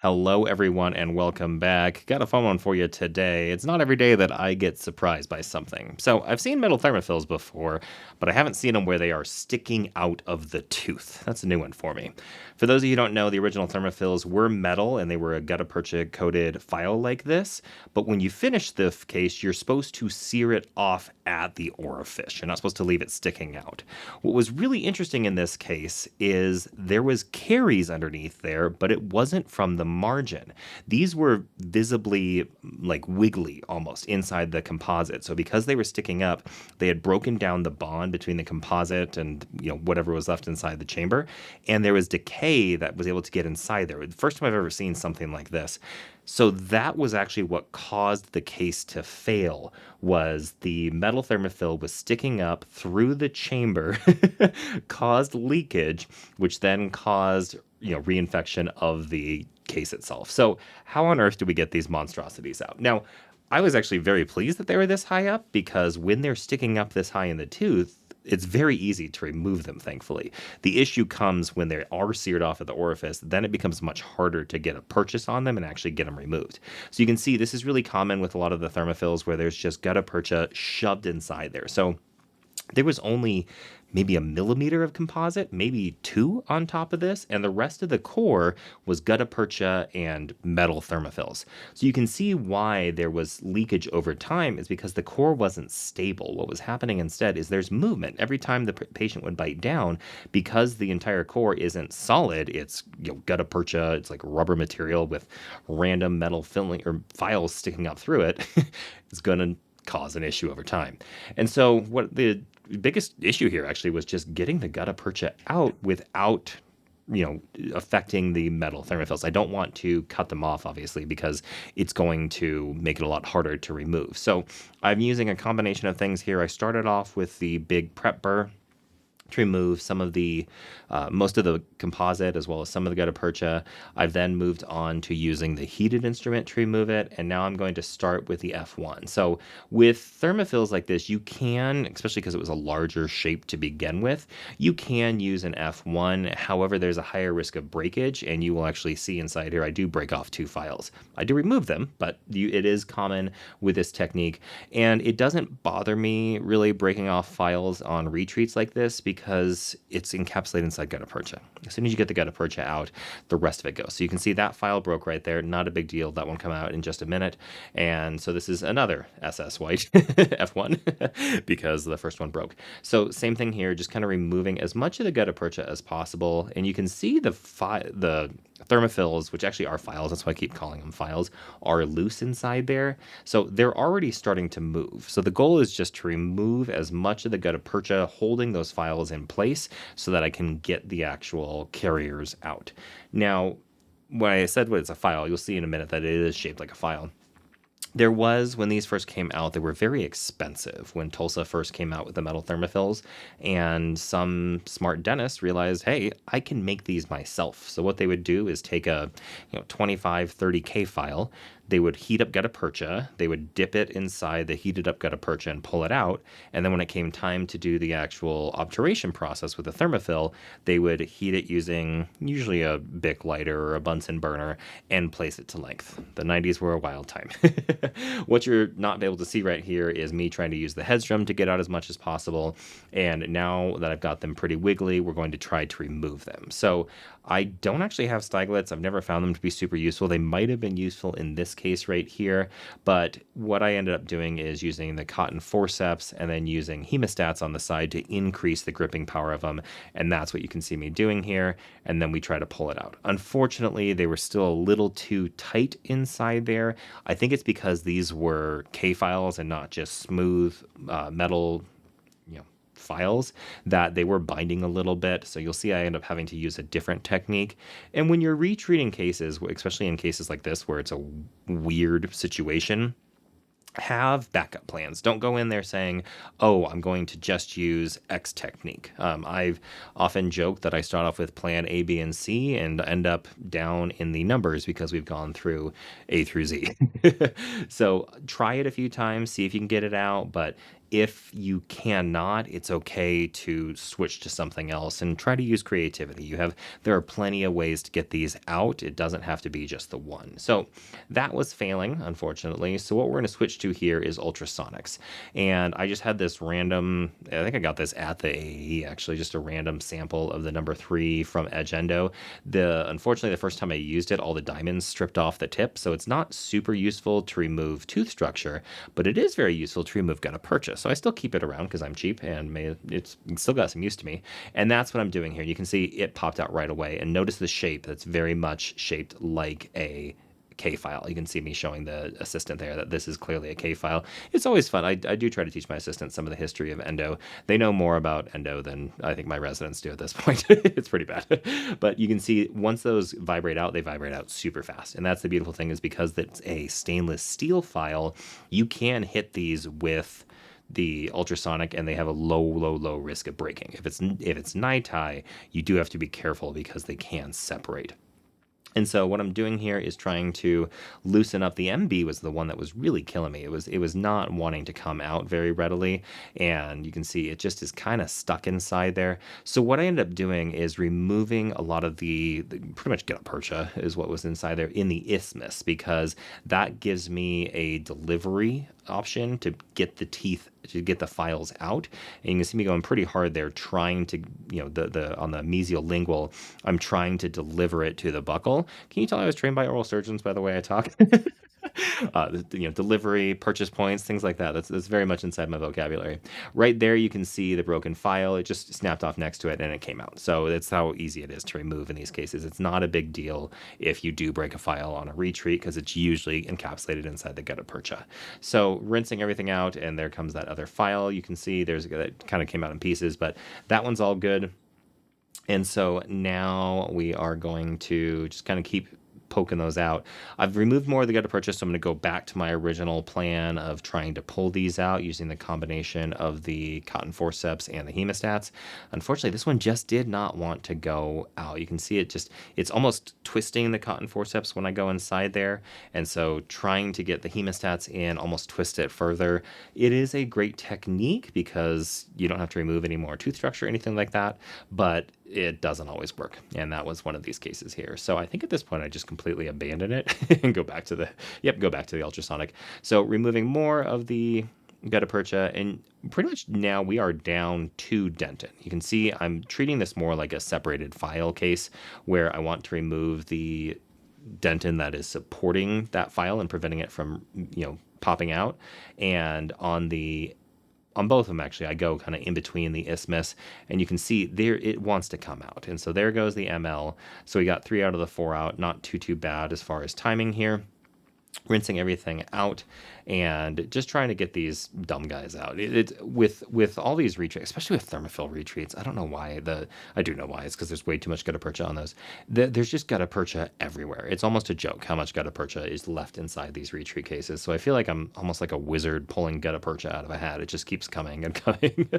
Hello, everyone, and welcome back. Got a fun one for you today. It's not every day that I get surprised by something. So, I've seen metal thermofils before, but I haven't seen them where they are sticking out of the tooth. That's a new one for me. For those of you who don't know, the original thermofils were metal and they were a gutta percha coated file like this. But when you finish the case, you're supposed to sear it off at the orifice. You're not supposed to leave it sticking out. What was really interesting in this case is there was caries underneath there, but it wasn't from the margin. These were visibly like wiggly almost inside the composite. So because they were sticking up, they had broken down the bond between the composite and whatever was left inside the chamber, and there was decay that was able to get inside there. The first time I've ever seen something like this. So that was actually what caused the case to fail, was the metal thermophil was sticking up through the chamber, caused leakage, which then caused reinfection of the case itself. So how on earth do we get these monstrosities out? Now, I was actually very pleased that they were this high up, because when they're sticking up this high in the tooth, it's very easy to remove them, thankfully. The issue comes when they are seared off at the orifice, then it becomes much harder to get a purchase on them and actually get them removed. So you can see this is really common with a lot of the thermophils where there's just gutta percha shoved inside there. So there was only maybe a millimeter of composite, maybe 2 on top of this, and the rest of the core was gutta percha and metal thermophils. So you can see why there was leakage over time is because the core wasn't stable. What was happening instead is there's movement. Every time the patient would bite down, because the entire core isn't solid, it's gutta percha, it's like rubber material with random metal filling or files sticking up through it, it's going to cause an issue over time. And so what the biggest issue here actually was just getting the gutta percha out without affecting the metal thermophils. I don't want to cut them off, obviously, because it's going to make it a lot harder to remove. So I'm using a combination of things here. I started off with the big prep burr to remove some of the most of the composite as well as some of the gutta percha. I've then moved on to using the heated instrument to remove it, and now I'm going to start with the F1. So with thermophils like this, you can, especially because it was a larger shape to begin with, you can use an F1. However, there's a higher risk of breakage, and you will actually see inside here I do break off 2 files. I do remove them, but it is common with this technique, and it doesn't bother me really breaking off files on retreats like this because it's encapsulated inside gutta percha. As soon as you get the gutta percha out, the rest of it goes. So you can see that file broke right there. Not a big deal. That one come out in just a minute. And so this is another SS white F1 because the first one broke. So same thing here, just kind of removing as much of the gutta percha as possible. And you can see the thermophils, which actually are files, that's why I keep calling them files, are loose inside there. So they're already starting to move. So the goal is just to remove as much of the gutta percha, holding those files in place so that I can get the actual carriers out. Now, when I said it's a file, you'll see in a minute that it is shaped like a file. There was, when these first came out, they were very expensive when Tulsa first came out with the metal thermophils, and some smart dentists realized, hey, I can make these myself. So what they would do is take a 25, 30K file, they would heat up gutta percha, they would dip it inside the heated up gutta percha and pull it out, and then when it came time to do the actual obturation process with the thermophil, they would heat it using usually a Bic lighter or a Bunsen burner and place it to length. The 90s were a wild time. What you're not able to see right here is me trying to use the headstrom to get out as much as possible, and now that I've got them pretty wiggly, we're going to try to remove them. So I don't actually have Steiglets. I've never found them to be super useful. They might have been useful in this case right here, but what I ended up doing is using the cotton forceps and then using hemostats on the side to increase the gripping power of them, and that's what you can see me doing here, and then we try to pull it out. Unfortunately, they were still a little too tight inside there. I think it's because these were K files and not just smooth metal files, that they were binding a little bit. So you'll see I end up having to use a different technique. And when you're retreating cases, especially in cases like this where it's a weird situation, have backup plans. Don't go in there saying, oh, I'm going to just use X technique. I've often joked that I start off with plan A, B, and C and end up down in the numbers because we've gone through A through Z. So try it a few times, see if you can get it out. But If you cannot, it's okay to switch to something else and try to use creativity. There are plenty of ways to get these out. It doesn't have to be just the one. So that was failing, unfortunately. So what we're going to switch to here is ultrasonics. And I just had this random, I think I got this at the AE actually, just a random sample of the number 3 from Edge Endo. Unfortunately, the first time I used it, all the diamonds stripped off the tip. So it's not super useful to remove tooth structure, but it is very useful to remove gutta percha. So I still keep it around because I'm cheap and it's still got some use to me. And that's what I'm doing here. You can see it popped out right away, and notice the shape. That's very much shaped like a K file. You can see me showing the assistant there that this is clearly a K file. It's always fun. I do try to teach my assistant some of the history of endo. They know more about endo than I think my residents do at this point. It's pretty bad. But you can see once those vibrate out, they vibrate out super fast. And that's the beautiful thing, is because it's a stainless steel file, you can hit these with the ultrasonic and they have a low risk of breaking. If it's nighttime, you do have to be careful because they can separate. And so what I'm doing here is trying to loosen up. The MB was the one that was really killing me. It was not wanting to come out very readily, and you can see it just is kind of stuck inside there. So what I ended up doing is removing a lot of the pretty much gutta percha is what was inside there in the isthmus, because that gives me a delivery option to get the teeth, to get the files out. And you can see me going pretty hard there, trying to, the on the mesial lingual, I'm trying to deliver it to the buccal. Can you tell I was trained by oral surgeons by the way I talk? Delivery, purchase points, things like that. That's very much inside my vocabulary. Right there, you can see the broken file. It just snapped off next to it and it came out. So that's how easy it is to remove in these cases. It's not a big deal if you do break a file on a retreat, because it's usually encapsulated inside the gutta percha. So rinsing everything out, and there comes that other file. You can see that kind of came out in pieces, but that one's all good. And so now we are going to just kind of keep poking those out. I've removed more of the gutta percha, so I'm going to go back to my original plan of trying to pull these out using the combination of the cotton forceps and the hemostats. Unfortunately, this one just did not want to go out. You can see it's almost twisting the cotton forceps when I go inside there, and so trying to get the hemostats in, almost twist it further. It is a great technique because you don't have to remove any more tooth structure or anything like that, but it doesn't always work, and that was one of these cases here. So I think at this point I just completely abandon it and go back to the ultrasonic. So removing more of the gutta percha, and pretty much now we are down to dentin. You can see I'm treating this more like a separated file case, where I want to remove the dentin that is supporting that file and preventing it from popping out. And on both of them, actually, I go kind of in between the isthmus, and you can see there it wants to come out. And so there goes the ML. So we got 3 out of the 4 out. Not too bad as far as timing here. Rinsing everything out and just trying to get these dumb guys out. With all these retreats, especially with Thermafil retreats, I don't know why. I do know why. It's because there's way too much gutta percha on those. There's just gutta percha everywhere. It's almost a joke how much gutta percha is left inside these retreat cases. So I feel like I'm almost like a wizard pulling gutta percha out of a hat. It just keeps coming and coming.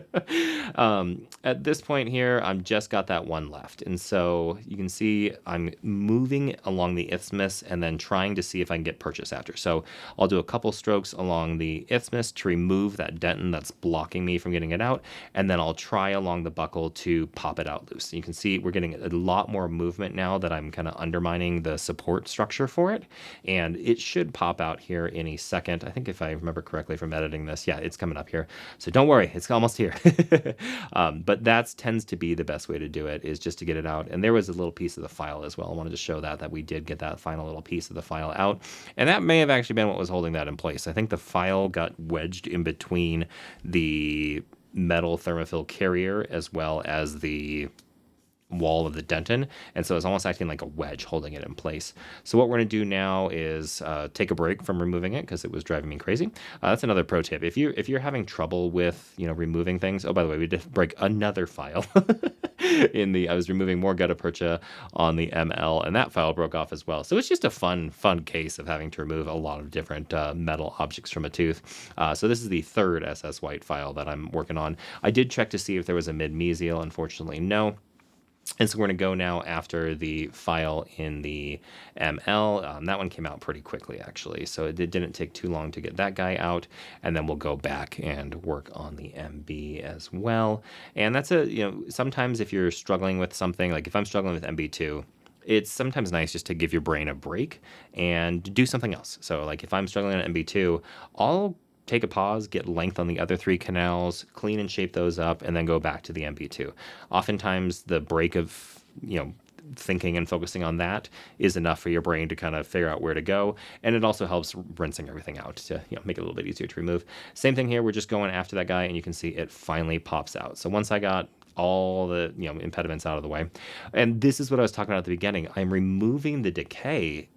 At this point here, I'm just got that one left, and so you can see I'm moving along the isthmus and then trying to see if I can get purchase after. So I'll do a couple strokes along the isthmus to remove that dentin that's blocking me from getting it out, and then I'll try along the buccal to pop it out loose. You can see we're getting a lot more movement now that I'm kind of undermining the support structure for it, and it should pop out here in a second. I think if I remember correctly from editing this, yeah, it's coming up here. So don't worry, it's almost here. But that tends to be the best way to do it, is just to get it out. And there was a little piece of the file as well. I wanted to show that we did get that final little piece of the file out, and that may have actually been what was holding that in place. I think the file got wedged in between the metal Thermafil carrier as well as the wall of the dentin, and so it's almost acting like a wedge holding it in place. So what we're going to do now is take a break from removing it because it was driving me crazy. That's another pro tip. If you're having trouble with removing things. Oh, by the way, we did break another file. I was removing more gutta percha on the ML, and that file broke off as well. So it's just a fun case of having to remove a lot of different metal objects from a tooth. So this is the third SS White file that I'm working on. I did check to see if there was a mid-mesial. Unfortunately, no. And so we're going to go now after the file in the ML. That one came out pretty quickly, actually. So it didn't take too long to get that guy out. And then we'll go back and work on the MB as well. And that's sometimes if you're struggling with something, like if I'm struggling with MB2, it's sometimes nice just to give your brain a break and do something else. So like if I'm struggling on MB2, I'll take a pause, get length on the other 3 canals, clean and shape those up, and then go back to the MB2. Oftentimes the break of, thinking and focusing on that is enough for your brain to kind of figure out where to go. And it also helps rinsing everything out to make it a little bit easier to remove. Same thing here. We're just going after that guy, and you can see it finally pops out. So once I got all the impediments out of the way, and this is what I was talking about at the beginning, I'm removing the decay,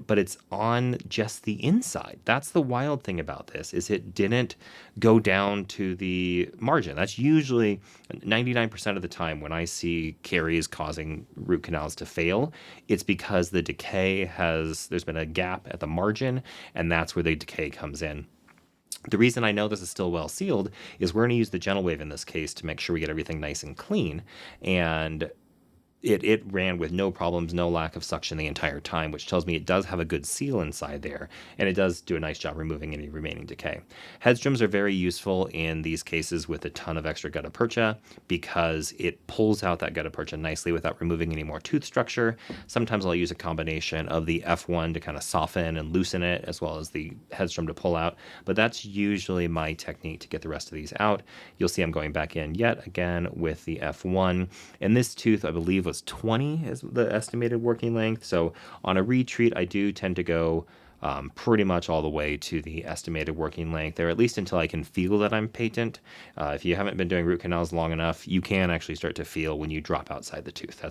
but it's on just the inside. That's the wild thing about this, is it didn't go down to the margin. That's usually 99% of the time when I see caries causing root canals to fail, it's because the decay there's been a gap at the margin, and that's where the decay comes in. The reason I know this is still well sealed is we're going to use the gentle wave in this case to make sure we get everything nice and clean. And it ran with no problems, no lack of suction the entire time, which tells me it does have a good seal inside there, and it does do a nice job removing any remaining decay. Headstroms are very useful in these cases with a ton of extra gutta percha because it pulls out that gutta percha nicely without removing any more tooth structure. Sometimes I'll use a combination of the F1 to kind of soften and loosen it, as well as the headstrom to pull out, but that's usually my technique to get the rest of these out. You'll see I'm going back in yet again with the F1, and this tooth I believe was 20 is the estimated working length. So on a retreat, I do tend to go pretty much all the way to the estimated working length, or at least until I can feel that I'm patent. If you haven't been doing root canals long enough, you can actually start to feel when you drop outside the tooth.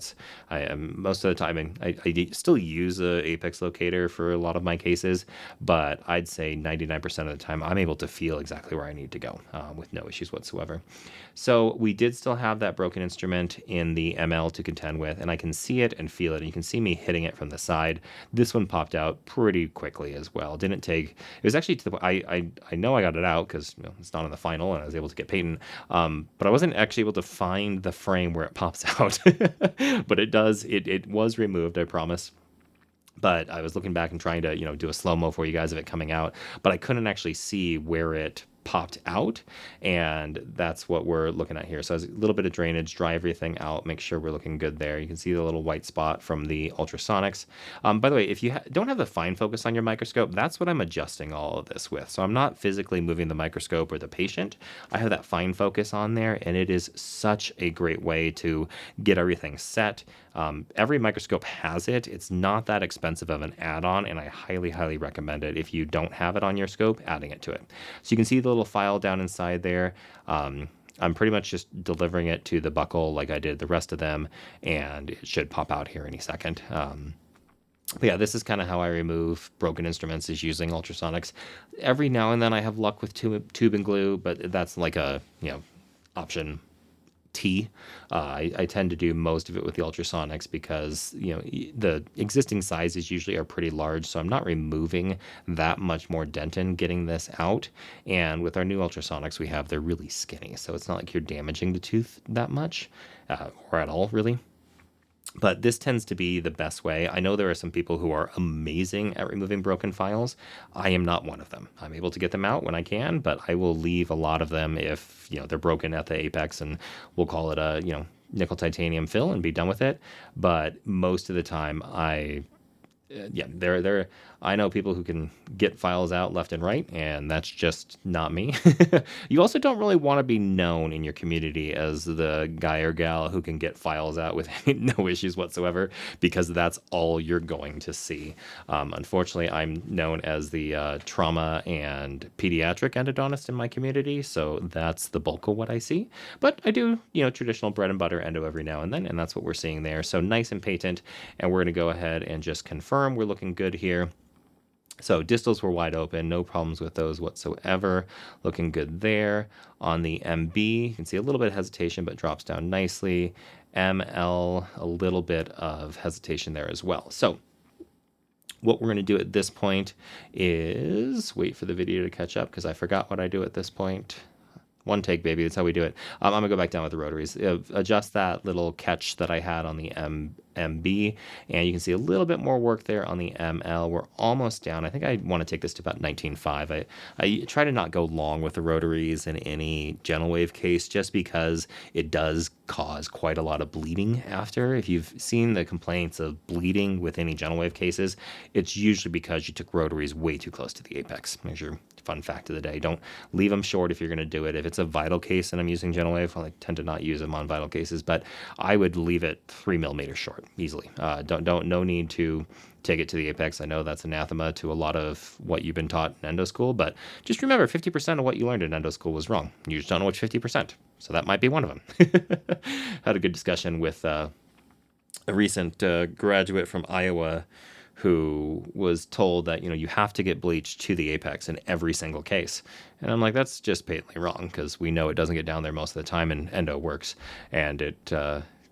I am most of the time, and I still use a apex locator for a lot of my cases, but I'd say 99% of the time I'm able to feel exactly where I need to go with no issues whatsoever. So we did still have that broken instrument in the ML to contend with, and I can see it and feel it, and you can see me hitting it from the side. This one popped out pretty quickly as well. Didn't take, it was actually to the point, I know I got it out because it's not in the final and I was able to get patent, but I wasn't actually able to find the frame where it pops out. But it was removed, I promise. But I was looking back and trying to, do a slow-mo for you guys of it coming out, but I couldn't actually see where it popped out, and that's what we're looking at here. So a little bit of drainage, dry everything out, make sure we're looking good there. You can see the little white spot from the ultrasonics. By the way, if you don't have the fine focus on your microscope, that's what I'm adjusting all of this with. So I'm not physically moving the microscope or the patient. I have that fine focus on there, and it is such a great way to get everything set. Every microscope has it. It's not that expensive of an add-on, and I highly, highly recommend it. If you don't have it on your scope, adding it to it. So you can see the little file down inside there. I'm pretty much just delivering it to the buccal like I did the rest of them, and it should pop out here any second. But yeah, this is kind of how I remove broken instruments, is using ultrasonics. Every now and then I have luck with tube and glue, but that's like a, option T. I tend to do most of it with the ultrasonics because the existing sizes usually are pretty large, so I'm not removing that much more dentin getting this out. And with our new ultrasonics we have, they're really skinny, so it's not like you're damaging the tooth that much or at all really. But this tends to be the best way. I know there are some people who are amazing at removing broken files. I am not one of them. I'm able to get them out when I can, but I will leave a lot of them if they're broken at the apex, and we'll call it a nickel titanium fill and be done with it. But most of the time I know people who can get files out left and right, and that's just not me. You also don't really want to be known in your community as the guy or gal who can get files out with no issues whatsoever, because that's all you're going to see. Unfortunately, I'm known as the trauma and pediatric endodontist in my community, so that's the bulk of what I see. But I do, traditional bread and butter endo every now and then, and that's what we're seeing there. So nice and patent, and we're going to go ahead and just confirm we're looking good here. So distals were wide open, no problems with those whatsoever. Looking good there. On the MB, you can see a little bit of hesitation, but drops down nicely. ML, a little bit of hesitation there as well. So what we're going to do at this point is wait for the video to catch up, because I forgot what I do at this point. one take, baby. That's how we do it. I'm gonna go back down with the rotaries. Adjust that little catch that I had on the MB, and you can see a little bit more work there on the ML. We're almost down. I think I want to take this to about 19.5. I try to not go long with the rotaries in any gentle wave case, just because it does cause quite a lot of bleeding after. If you've seen the complaints of bleeding with any gentle wave cases, it's usually because you took rotaries way too close to the apex. There's your fun fact of the day. Don't leave them short if you're going to do it. If it's a vital case and I'm using gentle wave, well, I tend to not use them on vital cases, but I would leave it 3 millimeters short easily. No need to take it to the apex. I know that's anathema to a lot of what you've been taught in endo school, but just remember 50% of what you learned in endo school was wrong. You just don't know which 50%. So that might be one of them. Had a good discussion with a recent graduate from Iowa who was told that, you have to get bleach to the apex in every single case. And I'm like, that's just patently wrong, because we know it doesn't get down there most of the time and endo works. And it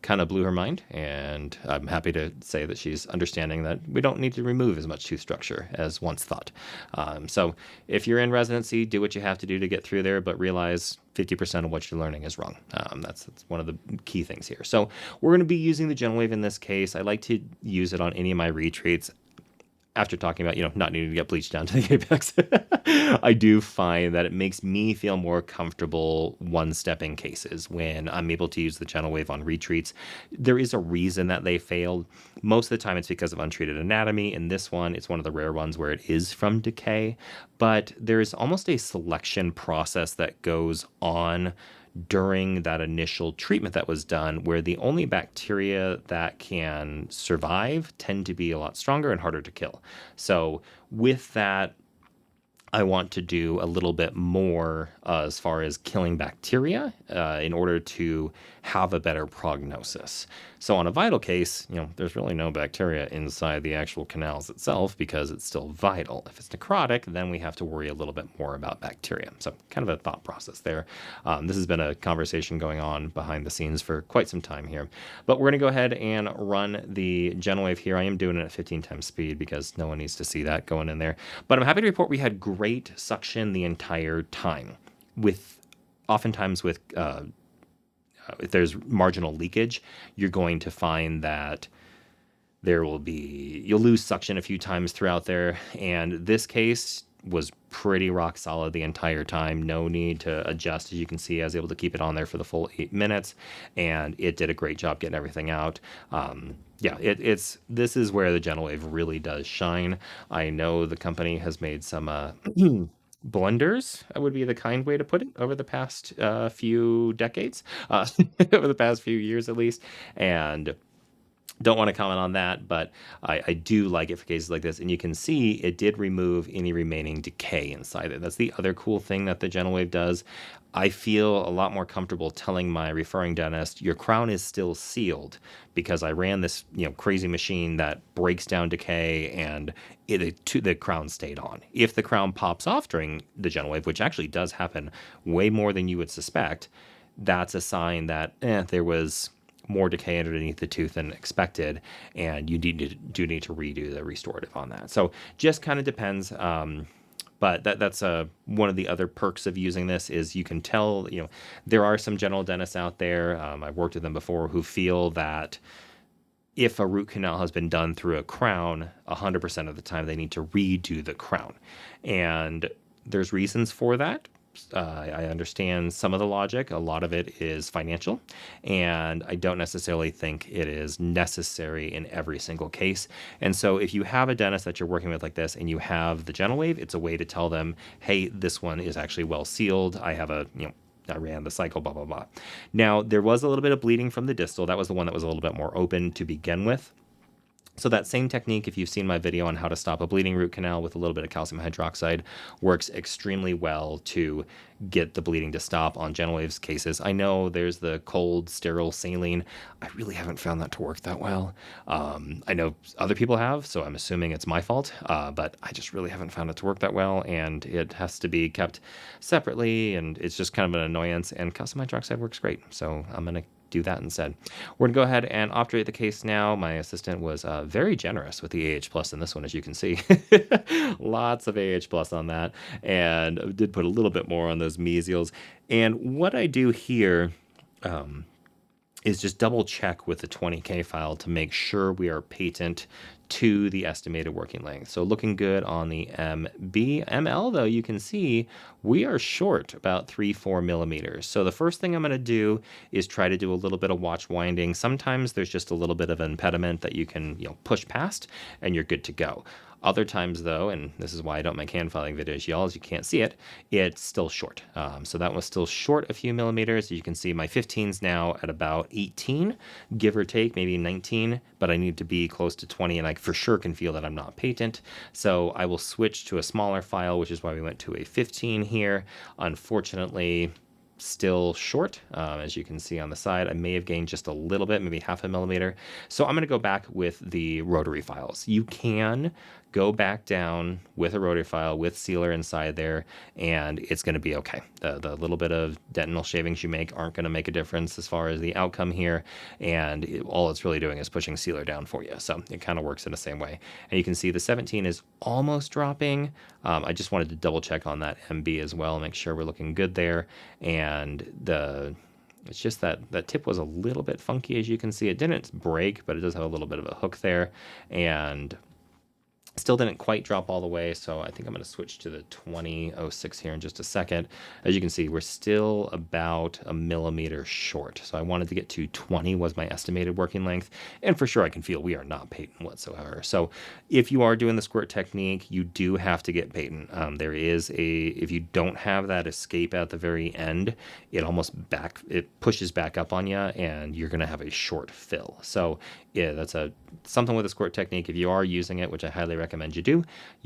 kind of blew her mind, and I'm happy to say that she's understanding that we don't need to remove as much tooth structure as once thought. So if you're in residency, do what you have to do to get through there, but realize 50% of what you're learning is wrong. That's one of the key things here. So we're going to be using the gentle wave in this case. I like to use it on any of my retreats. After talking about, not needing to get bleached down to the apex, I do find that it makes me feel more comfortable one-stepping cases when I'm able to use the gentle wave on retreats. There is a reason that they failed. Most of the time it's because of untreated anatomy. In this one, it's one of the rare ones where it is from decay, but there's almost a selection process that goes on during that initial treatment that was done, where the only bacteria that can survive tend to be a lot stronger and harder to kill. So with that, I want to do a little bit more as far as killing bacteria in order to have a better prognosis. So on a vital case, there's really no bacteria inside the actual canals itself because it's still vital. If it's necrotic, then we have to worry a little bit more about bacteria. So kind of a thought process there. This has been a conversation going on behind the scenes for quite some time here. But we're going to go ahead and run the gentle wave here. I am doing it at 15 times speed because no one needs to see that going in there. But I'm happy to report we had great suction the entire time. Oftentimes with if there's marginal leakage, you're going to find that you'll lose suction a few times throughout there. And this case was pretty rock solid the entire time. No need to adjust. As you can see, I was able to keep it on there for the full 8 minutes, and it did a great job getting everything out. This is where the gentle wave really does shine. I know the company has made some blunders, would be the kind way to put it, over the past few decades, over the past few years at least, and don't want to comment on that, but I do like it for cases like this. And you can see it did remove any remaining decay inside it. That's the other cool thing that the gentle wave does. I feel a lot more comfortable telling my referring dentist, your crown is still sealed, because I ran this crazy machine that breaks down decay, and the crown stayed on. If the crown pops off during the gentle wave, which actually does happen way more than you would suspect, that's a sign that there was more decay underneath the tooth than expected, and you do need to redo the restorative on that. So just kind of depends. But that's one of the other perks of using this is you can tell, there are some general dentists out there, I've worked with them before, who feel that if a root canal has been done through a crown, 100% of the time they need to redo the crown. And there's reasons for that. I understand some of the logic. A lot of it is financial, and I don't necessarily think it is necessary in every single case. And so if you have a dentist that you're working with like this and you have the gentle wave, it's a way to tell them, hey, this one is actually well sealed. I ran the cycle, blah, blah, blah. Now, there was a little bit of bleeding from the distal. That was the one that was a little bit more open to begin with. So that same technique, if you've seen my video on how to stop a bleeding root canal with a little bit of calcium hydroxide, works extremely well to get the bleeding to stop on gentle waves cases. I know there's the cold, sterile saline. I really haven't found that to work that well. I know other people have, so I'm assuming it's my fault, but I just really haven't found it to work that well, and it has to be kept separately, and it's just kind of an annoyance, and calcium hydroxide works great. So I'm going to do that instead. We're going to go ahead and obturate the case now. My assistant was very generous with the AH plus in this one, as you can see. Lots of AH plus on that, and did put a little bit more on those mesials. And what I do here is just double check with the 20K file to make sure we are patent to the estimated working length. So looking good on the MB. ML though, you can see we are short about 3-4 millimeters. So the first thing I'm going to do is try to do a little bit of watch winding. Sometimes there's just a little bit of impediment that you can push past and you're good to go. Other times, though, and this is why I don't make hand filing videos, y'all, as you can't see it, it's still short. So that was still short a few millimeters. You can see my 15's now at about 18, give or take, maybe 19, but I need to be close to 20, and I for sure can feel that I'm not patent. So I will switch to a smaller file, which is why we went to a 15 here. Unfortunately, still short, as you can see on the side. I may have gained just a little bit, maybe 0.5 millimeter. So I'm going to go back with the rotary files. You can go back down with a rotary file with sealer inside there, and it's going to be okay. The little bit of dentinal shavings you make aren't going to make a difference as far as the outcome here, and all it's really doing is pushing sealer down for you. So it kind of works in the same way. And you can see the 17 is almost dropping. I just wanted to double check on that MB as well, make sure we're looking good there. And it's just that tip was a little bit funky, as you can see. It didn't break, but it does have a little bit of a hook there, and still didn't quite drop all the way, so I think I'm going to switch to the 2006 here in just a second. As you can see, we're still about a millimeter short, so I wanted to get to 20 was my estimated working length, and for sure I can feel we are not patent whatsoever. So if you are doing the squirt technique, you do have to get patent. There is if you don't have that escape at the very end, it pushes back up on you, and you're going to have a short fill. So yeah, that's something with the squirt technique. If you are using it, which I highly recommend you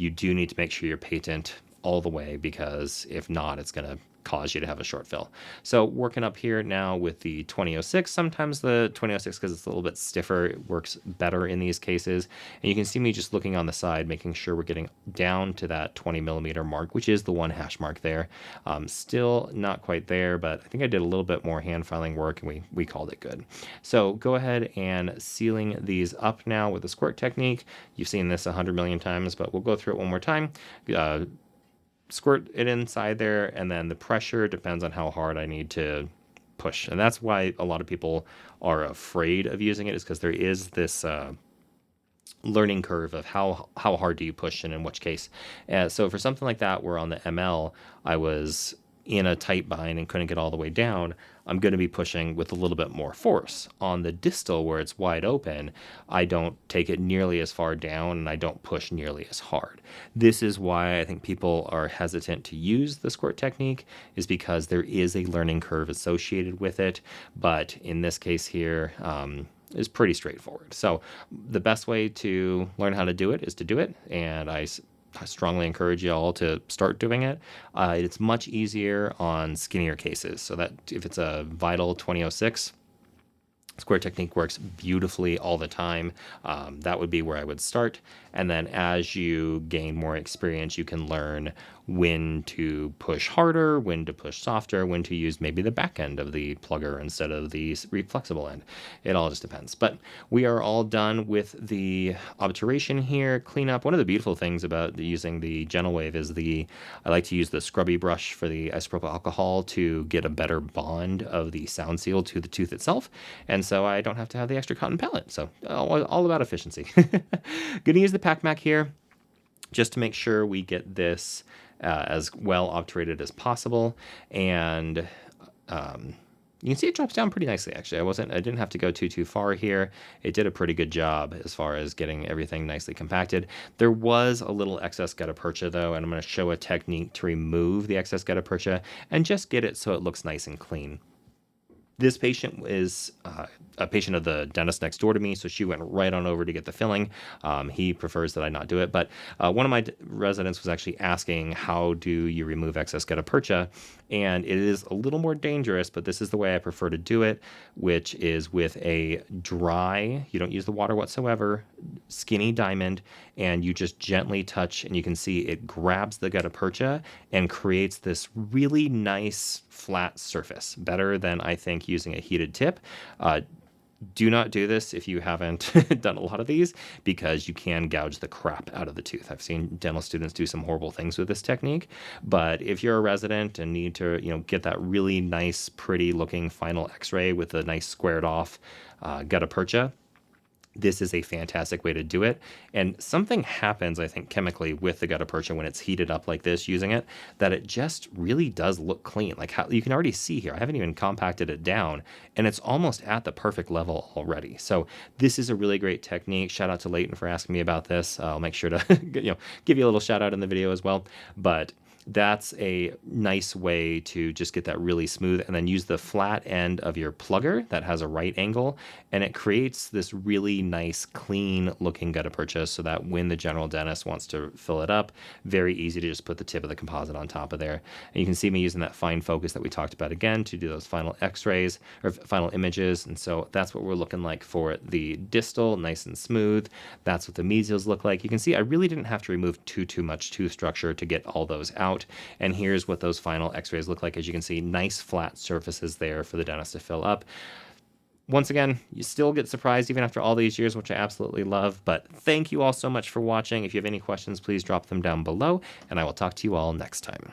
do need to make sure you're patent all the way, because if not, it's going to cause you to have a short fill. So working up here now with the 2006, sometimes the 2006, because it's a little bit stiffer, it works better in these cases. And you can see me just looking on the side, making sure we're getting down to that 20 millimeter mark, which is the 1 hash mark there. Still not quite there, but I think I did a little bit more hand filing work, and we called it good. So go ahead and sealing these up now with the squirt technique. You've seen this 100 million times, but we'll go through it one more time. Squirt it inside there, and then the pressure depends on how hard I need to push. And that's why a lot of people are afraid of using it, is because there is this learning curve of how hard do you push and in which case. So for something like that, where on the ML I was in a tight bind and couldn't get all the way down, I'm going to be pushing with a little bit more force. On the distal, where it's wide open, I don't take it nearly as far down, and I don't push nearly as hard. This is why I think people are hesitant to use the squirt technique, is because there is a learning curve associated with it. But in this case here, is pretty straightforward. So the best way to learn how to do it is to do it, and I strongly encourage you all to start doing it. It's much easier on skinnier cases, so that if it's a Vital 2006, square technique works beautifully all the time. That would be where I would start. And then as you gain more experience, you can learn when to push harder, when to push softer, when to use maybe the back end of the plugger instead of the flexible end. It all just depends. But we are all done with the obturation here. Cleanup. One of the beautiful things about using the Gentle Wave is I like to use the scrubby brush for the isopropyl alcohol to get a better bond of the sound seal to the tooth itself. And so I don't have to have the extra cotton pellet. So all about efficiency. Gonna use the PackMac here just to make sure we get this as well obturated as possible. And you can see it drops down pretty nicely, actually. I didn't have to go too far here. It did a pretty good job as far as getting everything nicely compacted. There was a little excess gutta percha, though, and I'm going to show a technique to remove the excess gutta percha and just get it so it looks nice and clean. This patient is a patient of the dentist next door to me, so she went right on over to get the filling. He prefers that I not do it, but one of my residents was actually asking, how do you remove excess gutta percha? And it is a little more dangerous, but this is the way I prefer to do it, which is with a dry, you don't use the water whatsoever, skinny diamond, and you just gently touch, and you can see it grabs the gutta percha and creates this really nice flat surface, better than I think technique using a heated tip. Do not do this if you haven't done a lot of these, because you can gouge the crap out of the tooth. I've seen dental students do some horrible things with this technique, but if you're a resident and need to, get that really nice, pretty looking final x-ray with a nice squared off gutta percha, this is a fantastic way to do it. And something happens, I think, chemically with the gutta percha when it's heated up like this using it, that it just really does look clean. Like how you can already see here, I haven't even compacted it down, and it's almost at the perfect level already. So this is a really great technique. Shout out to Layton for asking me about this. I'll make sure to give you a little shout out in the video as well. But that's a nice way to just get that really smooth, and then use the flat end of your plugger that has a right angle, and it creates this really nice clean looking gutta percha, so that when the general dentist wants to fill it up, very easy to just put the tip of the composite on top of there. And you can see me using that fine focus that we talked about again to do those final x-rays or final images. And so that's what we're looking like for the distal, nice and smooth. That's what the mesials look like. You can see I really didn't have to remove too much tooth structure to get all those out. And here's what those final x-rays look like. As you can see, nice flat surfaces there for the dentist to fill up. Once again, you still get surprised even after all these years, which I absolutely love. But thank you all so much for watching. If you have any questions, please drop them down below, and I will talk to you all next time.